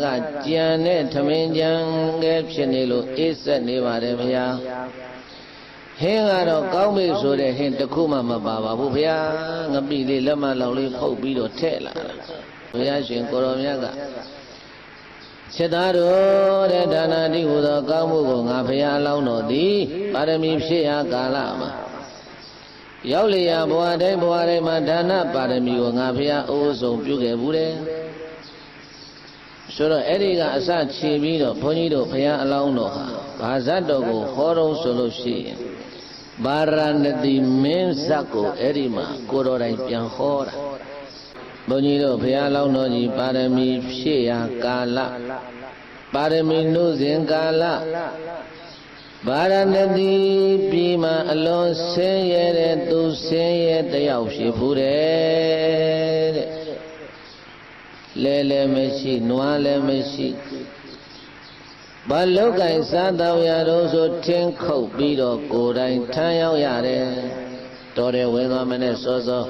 ကကြံတဲ့ထမင်းကြံကဲဖြစ်နေလို့အေးဆက်နေပါတယ်ဗျာဟင်းကတော့ကောင်းပြီဆိုတဲ့ဟင်းတစ်ခုမှမပါပါဘူးဗျာငပိလေးလက်မလောက်လေးဖုတ်ပြီးတော့ထည့်လာတာဘုရားရှင်ကိုရောမြတ်ကစေသားတော်တဲ့ဒါနတိဟူသောကောင်းမှုကိုငါဘုရားအလောင်းတော်သည်ပါရမီဖြည့်ရာကာလမှာရောက်လျာဘဝတိုင်းမှာဒါနပါရမီကိုငါဘုရားအိုးဆုံးပြုခဲ့ဘူးတယ်ဆိုတော့အဲ့ဒီကအစချီပြီးတော့ဘုန်းကြီးတို့ဘုရားအလောင်းတော်ဟာဘာဇတ်တော်ကိုဟောတော်ဆိုလို့ရှိရင်ဗာရာဏသီမင်းဇတ်ကိုအဲ့ဒီမှာကိုတော်တိုင်ပြန်ဟောတာဘုန်းကြီးတို့ဘုရားလောင်းတော်ကြီးပါရမီဖြည့်ရာကာလပါရမီနှုတ်စဉ်ကာလဗာရာဏသီပြည်မှာအလွန်ဆင်းရဲတဲ့သူဆင်းရဲတယောက်ဖြစ်ဘူးတဲ့လဲလည်းမရှိနွားလည်းမရှိဘာလောက်ကင်စားတော်ရတော့ဆိုထင်းခုတ်ပြီးတော့ကိုယ်တိုင်ထမ်းရောက်ရတယ်တော်တယ်ဝင်သွားမနဲ့စောစော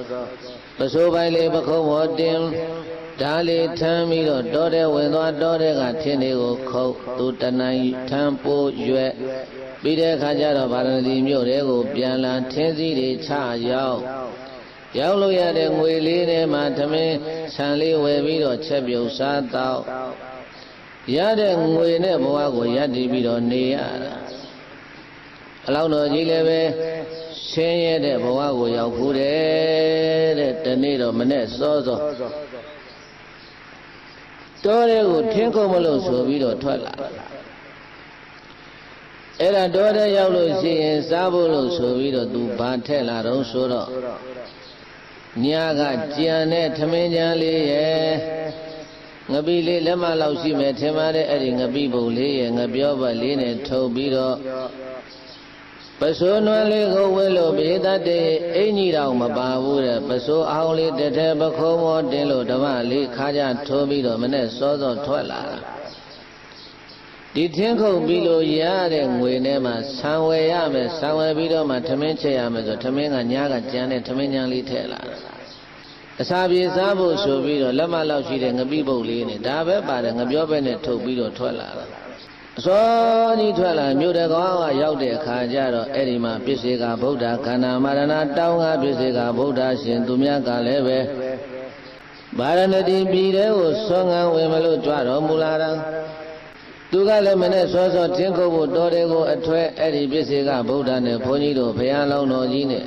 ပစိုးပိုင်းလေးပခုံးပေါ်တင်ဓာလေးထမ်းပြီးတော့တော်တယ်ဝင်သွားတော်တဲ့ကထင်းတွေကိုခုတ်သူတနိုင်ထမ်းပိုးရွက်ပြီးတဲ့အခါကျတော့ဗာရာဏသီမြို့တွေကိုပြန်လာထင်းစည်းတွေချရောက်လို့ရတဲ့ငွေလေးထဲမှာသမင်းဆန်လေးဝယ်ပြီးတော့ချက်ပြုတ်စားတော့ရတဲ့ငွေနဲ့ဘဝကိုရည်တည်ပြီးတော့နေရတာအလောင်းတော်ကြီးလည်းပဲဆင်းရဲတဲ့ဘဝကိုရောက်ဘူးတဲ့တနေ့တော့မနဲ့စောစောတော်တဲ့ကိုထင်းခုံမလို့ဆိုပြီးတော့ထွက်လာအဲ့ဒါတော်တဲ့ရောက်လို့ရှိရင်စားဖို့လို့ဆိုပြီးတော့သူဘာထက်လာတော့ဆိုတော့ညကကြံတဲ့ထမင်းကြံလေးရဲ့ငပိလေးလက်မလောက်ရှိမယ်ထင်ပါတယ်အဲ့ဒီငပိပုံလေးရဲ့ငပြောပတ်လေးနဲ့ထုတ်ပြီးတော့ပစိုးနွယ်လေးကိုဝဲလို့ဘေးတတ်တဲ့အင်ကြီးတော်မပါဘူးတဲ့ပစိုးအောင်လေးတထဲပခုံးမောတင်းလို့ဓမ္မလေးခါကြထိုးပြီးတော့မနဲ့စောစောထွက်လာတာဒီထင်းခုန်ပြီးလို့ရတဲ့ငွေနဲ့မှဆံဝယ်ရမယ်ဆံဝယ်ပြီးတော့မှထမင်းချက်ရမယ်ဆိုထမင်းကညကကြံတဲ့ထမင်းကြံလေးထည့်လာတာအစာပြေစားဖို့ဆိုပြီးတော့လက်မလောက်ရှိတဲ့ငပိပုတ်လေးနဲ့ဒါပဲပါတယ်ငပြောပဲနဲ့ထုတ်ပြီးတော့ထွက်လာတာအစောကြီးထွက်လာမြို့တကောင်းကရောက်တဲ့အခါကျတော့အဲ့ဒီမှာပစ္စေကဗုဒ္ဓခန္ဓာမရဏတောင်းကပစ္စေကဗုဒ္ဓရှင်သူများကလည်းပဲဗာရာဏသီပြည်တွေကိုဆွမ်းငံဝင်မလို့ကြွတော်မူလာတာသူကလည်းမနဲ့စောစောတင်းကုတ်ဖို့တော်တယ်ကိုအထွဲအဲ့ဒီပစ္စေကဗုဒ္ဓနဲ့ဘုန်းကြီးတို့ဘုရားလောင်းတော်ကြီးနဲ့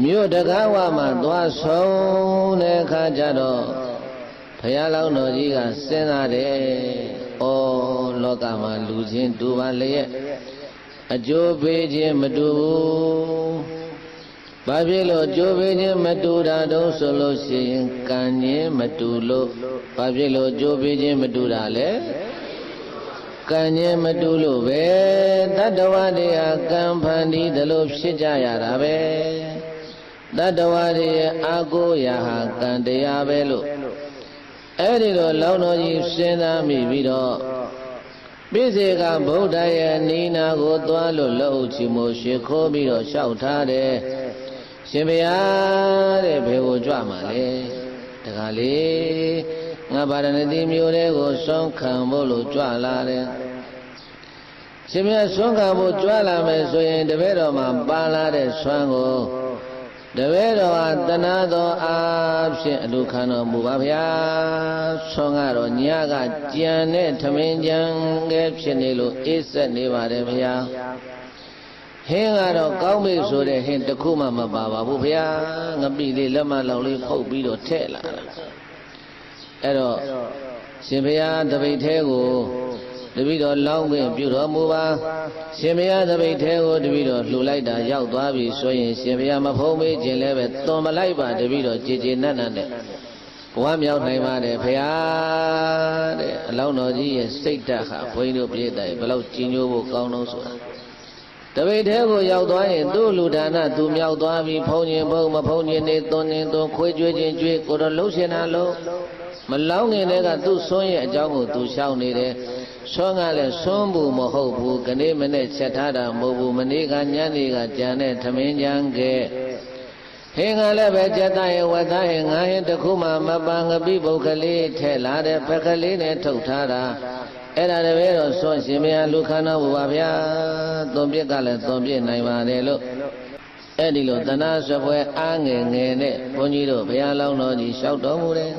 မြို့တကားဝမှာသွားဆုံးတဲ့အခါကျတော့ဘုရားလောင်းတော်ကြီးကစဉ်းစားတယ်။ဩလောကမှာလူချင်းတူပါလျက်အကျိုးပေးခြင်းမတူဘူး။ဘာဖြစ်လို့အကျိုးပေးခြင်းမတူတာတုံးဆိုလို့ရှိရင်ကံခြင်းမတူလို့ဘာဖြစ်လို့အကျိုးပေးခြင်းမတူတာလဲ။ကံခြင်းမတူလို့ပဲတတ္တဝါတွေဟာကံဖန်တီးတယ်လို့ဖြစ်ကြရတာပဲတတ္တဝါတွေရဲ့အာကိုရာဟာကံတရားပဲလို့အဲ့ဒီတော့လောင်းတော်ကြီးစဉ်းစားမိပြီးတော့ပိစေကဗုဒ္ဓရဲ့နိနာကိုသွားလို့လှုပ်ချီမို့ရှ िख ိုးပြီးတော့လျှောက်ထားတယ်ရှင်ဘုရားတဲ့ဘယ်ကိုကြွမှာလဲတခါလေငါဗာရာဏသီမြို့တွေကိုဆွမ်းခံဖို့လို့ကြွလာတယ်ရှင်ဘုရားဆွမ်းခံဖို့ကြွလာမယ်ဆိုရင်တပည့်တော်မှာပါလာတဲ့ဆွမ်းကိုတပည့်တော်ဟာတနာသောအားဖြင့်အလူခံတော်မူပါဗျာဆွမ်းကတော့ညကကြံတဲ့ထမင်းကြံကဲဖြစ်နေလို့အေးဆက်နေပါတယ်ဗျာဟင်းကတော့ကောင်းပြီဆိုတဲ့ဟင်းတစ်ခုမှမပါပါဘူးဗျာငပိလေးလက်မလောက်လေးဖုတ်ပြီးတော့ထည့်လာတာအဲ့တော့ရှင်ဘုရားတပိတ်သေးကိုတပိတော်လောင်းခွင့်ပြုတော်မူပါရှင်ဘုရားတပိတ်သေးကိုတပိတော်လှူလိုက်တာရောက်သွားပြီဆိုရင်ရှင်ဘုရားမဖုံးမေးခြင်းလည်းပဲသွန်မလိုက်ပါတပိတော်ကြည်ကြည်နက်နက်နဲ့ဘဝမြောက်နိုင်ပါတယ်ဘုရားတဲ့အလောင်းတော်ကြီးရဲ့စိတ်ဓာတ်ဟာဘုန်းကြီးတို့ပြည့်တယ်ဘယ်လောက်ကြည်ညိုဖို့ကောင်းတော့ဆိုတာတပိတ်သေးကိုရောက်သွားရင်သူ့လူဒါနသူမြောက်သွားပြီဖုံးခြင်းဖုံးမဖုံးခြင်းနေသွန်ခြင်းသွန်ခွေးကြွေးခြင်းကြွေးကိုတော့လှုပ်ရှင်တာလို့မလောင်းငင်တဲ့ကသူ့ဆွမ်းရဲ့အကြောင်းကိုသူရှောင်နေတယ်ဆွမ်းကလည်းဆွမ်းဘူးမဟုတ်ဘူးကနေ့မနေ့ချက်ထားတာမဟုတ်ဘူးမနေ့ကညနေကကြံတဲ့ထမင်းကြံခဲ့ဟ ဟင်္ဂလည်းပဲကြက်သားရဲ့ဝက်သားရဲ့ငါးရင်တစ်ခုမှမပန်းငပိပုတ်ကလေးထဲလာတဲ့ဖက်ကလေးနဲ့ထုတ်ထားတာအဲ့ဒါတည်းတော့ဆွန်ရှင်မယားလူခန္ဓာဘုရားဗျာသွန်ပြစ်ကလည်းသွန်ပြစ်နိုင်ပါတယ်လို့အဲ့ဒီလိုတဏှာဆွဲပွဲအားငယ်ငယ်နဲ့ဘုန်းကြီးတို့ဘုရားလောင်းတော်ကြီးလျှောက်တော်မူတယ်